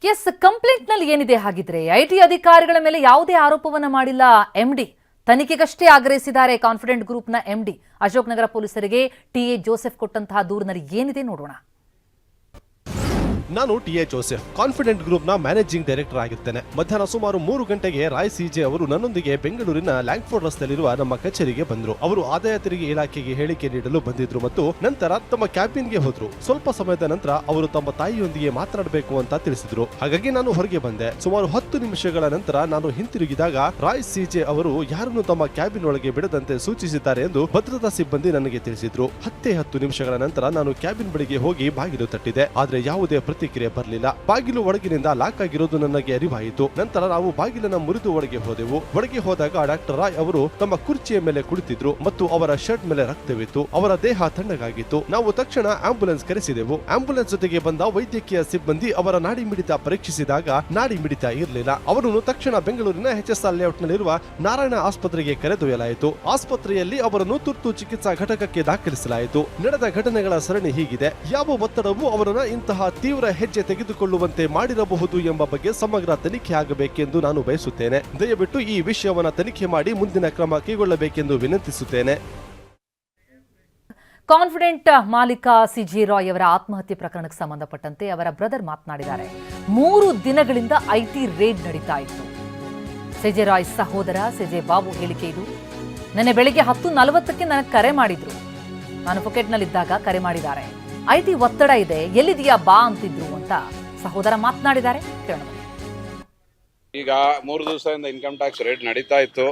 S ಕಂಪ್ಲೇಂಟ್ನಲ್ಲಿ ಏನಿದೆ ಹಾಗಿದ್ರೆ IT ಅಧಿಕಾರಿಗಳ ಮೇಲೆ ಯಾವುದೇ ಆರೋಪವನ್ನ ಮಾಡಿಲ್ಲ ಎಂಡಿ ತನಿಖೆಗಷ್ಟೇ ಆಗ್ರಹಿಸಿದ್ದಾರೆ ಕಾನ್ಫಿಡೆಂಟ್ ಗ್ರೂಪ್ನ ಎಂಡಿ ಅಶೋಕ್ ನಗರ ಪೊಲೀಸರಿಗೆ ಟಿಎ ಜೋಸೆಫ್ ಕೊಟ್ಟಂತಹ ದೂರಿನಲ್ಲಿ ಏನಿದೆ ನೋಡೋಣ. ನಾನು ಟಿಎ ಜೋಸೆಫ್ ಕಾನ್ಫಿಡೆಂಟ್ ಗ್ರೂಪ್ನ ಮ್ಯಾನೇಜಿಂಗ್ ಡೈರೆಕ್ಟರ್ ಆಗಿರ್ತೇನೆ. ಮಧ್ಯಾಹ್ನ ಸುಮಾರು 3 ಗಂಟೆಗೆ ರಾಯ್ ಸಿಜೆ ಅವರು ನನ್ನೊಂದಿಗೆ ಬೆಂಗಳೂರಿನ ಲ್ಯಾಂಗ್ಫೋರ್ಡ್ ರಸ್ತೆಯಲ್ಲಿರುವ ನಮ್ಮ ಕಚೇರಿಗೆ ಬಂದರು. ಅವರು ಆದಾಯ ತೆರಿಗೆ ಇಲಾಖೆಗೆ ಹೇಳಿಕೆ ನೀಡಲು ಬಂದಿದ್ರು ಮತ್ತು ನಂತರ ತಮ್ಮ ಕ್ಯಾಬಿನ್ಗೆ ಹೋದ್ರು. ಸ್ವಲ್ಪ ಸಮಯದ ನಂತರ ಅವರು ತಮ್ಮ ತಾಯಿಯೊಂದಿಗೆ ಮಾತನಾಡಬೇಕು ಅಂತ ತಿಳಿಸಿದ್ರು. ಹಾಗಾಗಿ ನಾನು ಹೊರಗೆ ಬಂದೆ. ಸುಮಾರು 10 ನಿಮಿಷಗಳ ನಂತರ ನಾನು ಹಿಂತಿರುಗಿದಾಗ ರಾಯ್ ಸಿಜೆ ಅವರು ಯಾರನ್ನು ತಮ್ಮ ಕ್ಯಾಬಿನ್ ಒಳಗೆ ಬಿಡದಂತೆ ಸೂಚಿಸಿದ್ದಾರೆ ಎಂದು ಭದ್ರತಾ ಸಿಬ್ಬಂದಿ ನನಗೆ ತಿಳಿಸಿದ್ರು. 10 ನಿಮಿಷಗಳ ನಂತರ ನಾನು ಕ್ಯಾಬಿನ್ ಬಳಿಗೆ ಹೋಗಿ ಬಾಗಿಲು ತಟ್ಟಿದೆ. ಆದ್ರೆ ಯಾವುದೇ ಪ್ರತಿಕ್ರಿಯೆ ಬರಲಿಲ್ಲ. ಬಾಗಿಲು ಒಳಗಿನಿಂದ ಲಾಕ್ ಆಗಿರೋದು ನನಗೆ ಅರಿವಾಯಿತು. ನಂತರ ನಾವು ಬಾಗಿಲನ್ನ ಮುರಿದು ಒಳಗೆ ಹೋದೆವು. ಒಳಗೆ ಹೋದಾಗ ಡಾಕ್ಟರ್ ರಾಯ್ ಅವರು ತಮ್ಮ ಕುರ್ಚಿಯ ಮೇಲೆ ಕುಳಿತಿದ್ರು ಮತ್ತು ಅವರ ಶರ್ಟ್ ಮೇಲೆ ರಕ್ತವಿತ್ತು. ಅವರ ದೇಹ ತಣ್ಣಗಾಗಿತ್ತು. ನಾವು ತಕ್ಷಣ ಆಂಬ್ಯುಲೆನ್ಸ್ ಕರೆಸಿದೆವು. ಆಂಬ್ಯುಲೆನ್ಸ್ ಜೊತೆಗೆ ಬಂದ ವೈದ್ಯಕೀಯ ಸಿಬ್ಬಂದಿ ಅವರ ನಾಡಿ ಮಿಡಿತ ಪರೀಕ್ಷಿಸಿದಾಗ ನಾಡಿ ಮಿಡಿತ ಇರಲಿಲ್ಲ. ಅವರನ್ನು ತಕ್ಷಣ ಬೆಂಗಳೂರಿನ HSR ಲೇಔಟ್ ನಲ್ಲಿರುವ ನಾರಾಯಣ ಆಸ್ಪತ್ರೆಗೆ ಕರೆದೊಯ್ಯಲಾಯಿತು. ಆಸ್ಪತ್ರೆಯಲ್ಲಿ ಅವರನ್ನು ತುರ್ತು ಚಿಕಿತ್ಸಾ ಘಟಕಕ್ಕೆ ದಾಖಲಿಸಲಾಯಿತು. ನಡೆದ ಘಟನೆಗಳ ಸರಣಿ ಹೀಗಿದೆ. ಯಾವ ಒತ್ತಡವೂ ಅವರನ್ನ ಇಂತಹ ತೀವ್ರ ಹೆಜ್ಜೆ ತೆಗೆದುಕೊಳ್ಳುವಂತೆ ಮಾಡಿರಬಹುದು ಎಂಬ ಬಗ್ಗೆ ಸಮಗ್ರ ತನಿಖೆ ಆಗಬೇಕೆಂದು ನಾನು ಬಯಸುತ್ತೇನೆ. ದಯವಿಟ್ಟು ಈ ವಿಷಯವನ್ನು ತನಿಖೆ ಮಾಡಿ ಮುಂದಿನ ಕ್ರಮ ಕೈಗೊಳ್ಳಬೇಕೆಂದು ವಿನಂತಿಸುತ್ತೇನೆ. ಕಾನ್ಫಿಡೆಂಟ್ ಮಾಲೀಕ ಸಿಜಿ ರಾಯ್ ಅವರ ಆತ್ಮಹತ್ಯೆ ಪ್ರಕರಣಕ್ಕೆ ಸಂಬಂಧಪಟ್ಟಂತೆ ಅವರ ಬ್ರದರ್ ಮಾತನಾಡಿದ್ದಾರೆ. 3 ದಿನಗಳಿಂದ ಐಟಿ ರೇಡ್ ನಡೀತಾ ಇತ್ತು. ಸಿಜೆ ರಾಯ್ ಸಹೋದರ ಸಿಜೆ ಬಾಬು ಹೇಳಿಕೆ ಇದು. ನಿನ್ನೆ ಬೆಳಿಗ್ಗೆ 10:40ಕ್ಕೆ ನನಗೆ ಕರೆ ಮಾಡಿದ್ರು. ನಾನು ಫುಕೆಟ್ನಲ್ಲಿದ್ದಾಗ ಕರೆ ಮಾಡಿದ್ದಾರೆ. ಐಟಿ ಒತ್ತಡ ಇದೆ, ಎಲ್ಲಿದೆಯಾ ಬಾ ಅಂತಿದ್ರು ಅಂತ ಸಹೋದರ ಮಾತನಾಡಿದ್ದಾರೆ. ಕೇಳೋಣ. ಈಗ 3 ದಿವಸದಿಂದ ಇನ್ಕಮ್ ಟ್ಯಾಕ್ಸ್ ರೇಡ್ ನಡೀತಾ ಇತ್ತು.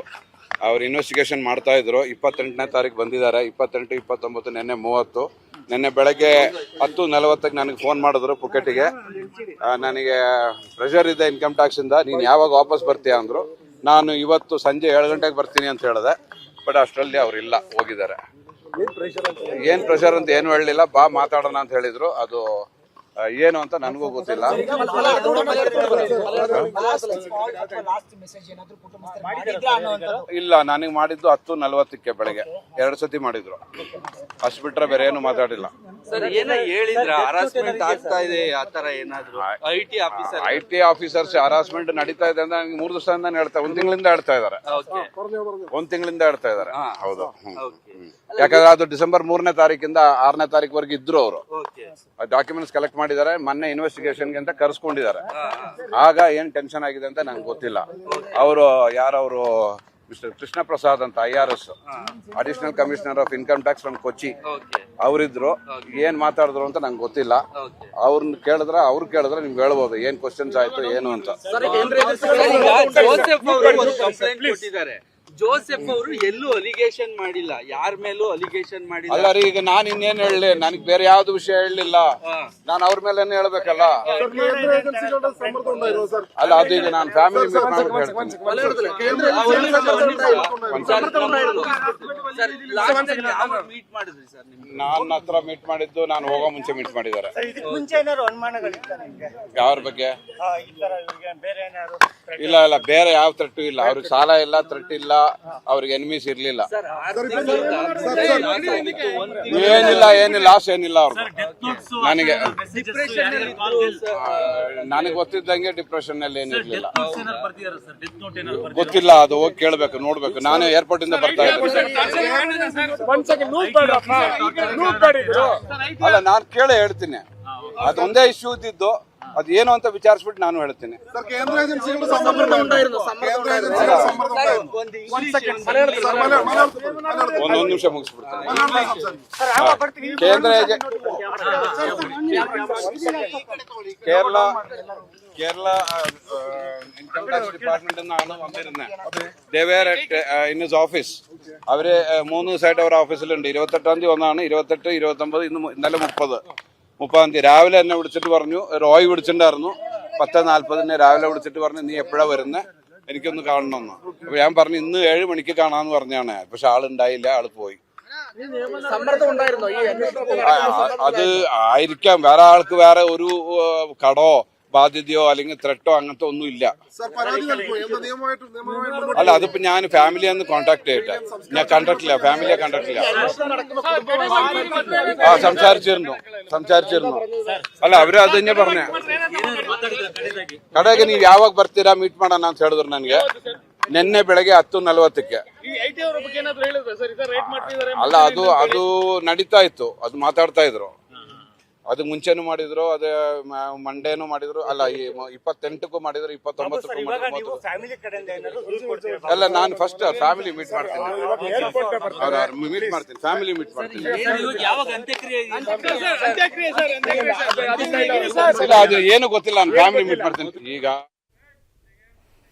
ಅವ್ರು ಇನ್ವೆಸ್ಟಿಗೇಷನ್ ಮಾಡ್ತಾ ಇದ್ರು. 28ನೇ ತಾರೀಕು ಬಂದಿದ್ದಾರೆ. 28, 29, ನಿನ್ನೆ 30. ನಿನ್ನೆ ಬೆಳಗ್ಗೆ 10:40ಕ್ಕೆ ನನಗೆ ಫೋನ್ ಮಾಡಿದ್ರು ಪುಕೆಟಿಗೆ. ನನಗೆ ಪ್ರೆಷರ್ ಇದೆ ಇನ್ಕಮ್ ಟ್ಯಾಕ್ಸ್ ಇಂದ, ನೀನು ಯಾವಾಗ ವಾಪಸ್ ಬರ್ತೀಯಾ ಅಂದ್ರು. ನಾನು ಇವತ್ತು ಸಂಜೆ 7 ಗಂಟೆಗೆ ಬರ್ತೀನಿ ಅಂತ ಹೇಳಿದೆ. ಬಟ್ ಅಷ್ಟರಲ್ಲಿ ಅವ್ರಿಲ್ಲ, ಹೋಗಿದ್ದಾರೆ. ಏನ್ ಪ್ರೆಷರ್ ಅಂತ ಏನು ಹೇಳಲಿಲ್ಲ. ಬಾ ಮಾತಾಡೋಣ ಅಂತ ಹೇಳಿದ್ರು. ಅದು ಏನು ಅಂತ ನನಗೂ ಗೊತ್ತಿಲ್ಲ. ಇಲ್ಲ, ನನಗೆ ಮಾಡಿದ್ದು 10:40ಕ್ಕೆ ಬೆಳಗ್ಗೆ 2 ಸತಿ ಮಾಡಿದ್ರು. ಅಷ್ಟು ಬಿಟ್ರೆ ಬೇರೆ ಏನು ಮಾತಾಡಿಲ್ಲ. ಐಟಿ ಆಫೀಸರ್ಸ್ ಹರಾಸ್ಮೆಂಟ್ ನಡೀತಾ ಇದೆ ಅಂತ ನನಗೆ 3 ದಿವಸದಿಂದ ಹೇಳ್ತಾ, 1 ತಿಂಗಳಿಂದ ಹೇಳ್ತಾ ಇದಾರೆ. 1 ತಿಂಗಳಿಂದ ಹೇಳ್ತಾ ಇದಾರೆ. ಹೌದು. ಯಾಕಂದ್ರೆ ಅದು ಡಿಸೆಂಬರ್ 3ನೇ ತಾರೀಕಿಂದ 6ನೇ ತಾರೀಕುವರೆಗೆ ಇದ್ರು. ಅವರು ಡಾಕ್ಯುಮೆಂಟ್ಸ್ ಕಲೆಕ್ಟ್ ಮಾಡಿದ್ದಾರೆ. ಮೊನ್ನೆ ಇನ್ವೆಸ್ಟಿಗೇಷನ್ಗೆ ಅಂತ ಕರ್ಸ್ಕೊಂಡಿದ್ದಾರೆ. ಆಗ ಏನ್ ಟೆನ್ಷನ್ ಆಗಿದೆ ಅಂತ ನಂಗೆ ಗೊತ್ತಿಲ್ಲ. ಅವರು ಯಾರವರು ಮಿಸ್ಟರ್ ಕೃಷ್ಣ ಪ್ರಸಾದ್ ಅಂತ IRS additional commissioner of income tax from Kochi ಅವರಿದ್ರು. ಏನ್ ಮಾತಾಡಿದ್ರು ಅಂತ ನಂಗೆ ಗೊತ್ತಿಲ್ಲ. ಅವ್ರು ಕೇಳಿದ್ರೆ ನಿಮ್ಗೆ ಹೇಳ್ಬೋದು ಏನ್ ಕ್ವಶನ್ಸ್ ಆಯ್ತು ಏನು ಅಂತ. ಜೋಸೆಫ್ ಅವರು ಎಲ್ಲೂ ಅಲಿಗೇಷನ್ ಮಾಡಿಲ್ಲ, ಯಾರ ಮೇಲೂ ಅಲಿಗೇಷನ್ ಮಾಡಿಲ್ಲ. ಅಲ್ಲ ರೀ, ಈಗ ನಾನು ಇನ್ನೇನ್ ಹೇಳಲಿ? ನನಗೆ ಬೇರೆ ಯಾವ್ದು ವಿಷಯ ಹೇಳಲಿಲ್ಲ. ನಾನು ಅವ್ರ ಮೇಲೆ ಹೇಳ್ಬೇಕಲ್ಲ. ಅಲ್ಲ, ಅದು ಈಗ ನಾನು ಫ್ಯಾಮಿಲಿ ಮೀಟ್ ಮಾಡ್ಬಿಟ್ಟು ಹೇಳ್ತೀನಿ. ನನ್ನ ಹತ್ರ ಮೀಟ್ ಮಾಡಿದ್ದು ನಾನು ಹೋಗೋ ಮುಂಚೆ ಮೀಟ್ ಮಾಡಿದ್ದಾರೆ. ಯಾರ ಬಗ್ಗೆ? ಇಲ್ಲ, ಬೇರೆ ಯಾವ ಥ್ರೆಟ್ ಇಲ್ಲ. ಅವ್ರಿಗೆ ಸಾಲ ಇಲ್ಲ, ಥ್ರೆಟ್ ಇಲ್ಲ, ಅವ್ರಿಗೆ ಎನಿಮೀಸ್ ಇರ್ಲಿಲ್ಲ. ಏನಿಲ್ಲ ಲಾಸ್ ಏನಿಲ್ಲ ಅವ್ರಿಗೆ. ನನಗೆ ಗೊತ್ತಿದ್ದಂಗೆ ಡಿಪ್ರೆಷನ್ ನಲ್ಲಿ ಏನಿರ್ಲಿಲ್ಲ. ಗೊತ್ತಿಲ್ಲ, ಅದು ಹೋಗಿ ಕೇಳ್ಬೇಕು, ನೋಡ್ಬೇಕು. ನಾನು ಏರ್ಪೋರ್ಟ್ ಇಂದ ಬರ್ತಾ ಇದ್ದೀನಿ. ಅಲ್ಲ, ನಾನು ಕೇಳೇ ಹೇಳ್ತೀನಿ. ಅದೊಂದೇ ಇಶ್ಯೂ ಇದ್ದಿದ್ದು. ಅದು ಏನು ಅಂತ ವಿಚಾರಿಸ್ಬಿಟ್ಟು ನಾನು ಹೇಳ್ತೀನಿ. ಒಂದೊಂದು ನಿಮಿಷ ಮುಗಿಸ್ಬಿಡ್ತೀನಿ. ಕೇರಳ ಇನ್ಕಮ್ ಟ್ಯಾಕ್ಸ್ ಡಿಪಾರ್ಟ್ಮೆന്റ് ನಾನು വന്നിരുന്നേ. They were in his office. അവര് 3 സൈഡ് അവരുടെ ഓഫീസിലുണ്ട്. 28-ാം തീയതി ഒന്നാണ്, 28, 29, ഇന്നലെ 30-ാം തീയതി രാവിലെ എന്നെ വിളിച്ചിട്ട് പറഞ്ഞു. റോയ് വിളിച്ചിട്ടുണ്ടായിരുന്നു. 10:40 രാവിലെ വിളിച്ചിട്ട് പറഞ്ഞു, നീ എപ്പോഴാ വരുന്നത്, എനിക്കൊന്ന് കാണണമെന്ന്. അപ്പൊ ഞാൻ പറഞ്ഞു ഇന്ന് 7 മണിക്ക് കാണാന്ന് പറഞ്ഞാണ്. പക്ഷെ ആളുണ്ടായില്ല, ആള് പോയി. അത് ആയിരിക്കാം. വേറെ ആൾക്ക് വേറെ ഒരു കടോ ബാധ്യതയോ അല്ലെങ്കിൽ ത്രെട്ടോ അങ്ങനത്തെ ഒന്നും ഇല്ല. അല്ല, അതിപ്പോ ഞാൻ ഫാമിലിയെ ഒന്ന് കോണ്ടാക്ട് ചെയ്യട്ടെ. ഞാൻ കണ്ടിട്ടില്ല, ഫാമിലിയെ കണ്ടിട്ടില്ല. സംസാരിച്ചിരുന്നു. ಅಲ್ಲ ಅವ್ರು ಅದನ್ನೇ ಬರ್ನೆ ಕಡೆಗೆ ನೀವು ಯಾವಾಗ ಬರ್ತೀರಾ ಮೀಟ್ ಮಾಡೋಣ ಅಂತ ಹೇಳಿದ್ರು ನನಗೆ. ನಿನ್ನೆ ಬೆಳಗ್ಗೆ 10:40ಕ್ಕೆ. ಅಲ್ಲ, ಅದು ನಡೀತಾ ಇತ್ತು, ಅದು ಮಾತಾಡ್ತಾ ಇದ್ರು. ಅದು ಮುಂಚೆನೂ ಮಾಡಿದ್ರು, ಅದೇ ಮಂಡೇನು ಮಾಡಿದ್ರು. ಅಲ್ಲ, 28ಕ್ಕೂ ಮಾಡಿದ್ರು, 29ಕ್ಕೂ ಮಾಡಿದ್ರು. ಅಲ್ಲ, ನಾನು ಫಸ್ಟ್ ಫ್ಯಾಮಿಲಿ ಮೀಟ್ ಮಾಡ್ತೀನಿ. ಫ್ಯಾಮಿಲಿ ಮೀಟ್ ಮಾಡ್ತೀನಿ. ಇಲ್ಲ, ಅದು ಏನು ಗೊತ್ತಿಲ್ಲ, ನಾನು ಫ್ಯಾಮಿಲಿ ಮೀಟ್ ಮಾಡ್ತೀನಿ ಈಗ.